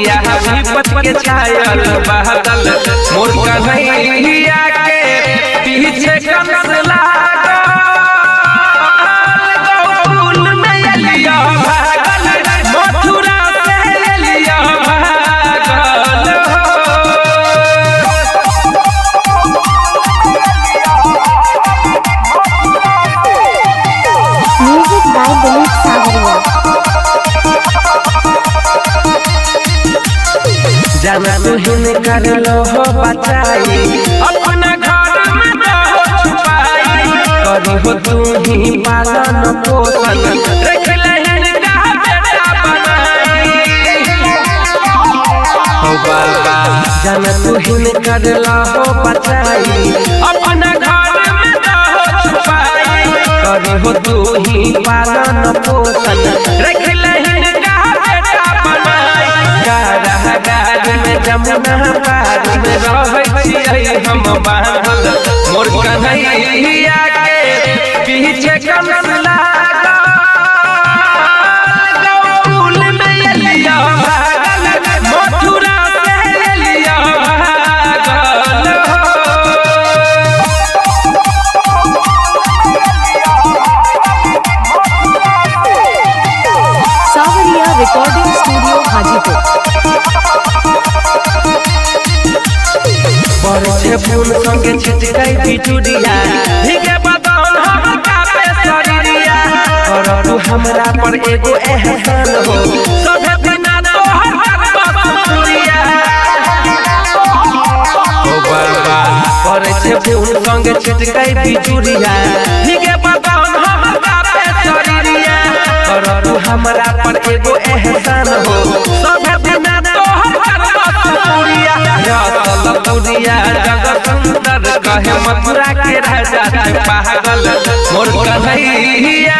गोरिया विपत के छायल बादल मोर कन्हैया के पीछे कंस लागल गौकुल में एलिया भागल मथुरा से एलिया भागल म्यूजिक बाय दिलीप सावरिया। जाना तुहिन कर लो हो बचाई अपना घर में रहो छुपाई करी हो तू ही पालन पोषण रख लहन का बेटा बनाई हो बाबा जाना तुहिन कर लो हो बचाई अपना घर में रहो छुपाई करी हो तू ही पालन पोषण रख लहन का बेटा बनाई में जमुना पार में रहै छियै हम बांधल मोर कन्हैया के पीछे कंस लागल गौकुल में एलिया भागल मथुरा से एलिया भागल सावरिया रिकॉर्डिंग स्टूडियो हाजीपुर। बरछे फूल संगे छिटकाई बिजुरिया भीगे बदन हम कापे शरीरिया कर तू हमरा पर एगो एहसान हो सभे बिना तोहर बसुरिया ओ बाबा बरछे फूल संगे छिटकाई बिजुरिया भीगे बदन हम कापे शरीरिया कर तू हमरा पर एगो एहसान हो सभे बिना तोहर बसुरिया लपुरिया जगत सुंदर कहे मथुरा के राजा पागल मोर कन्हैया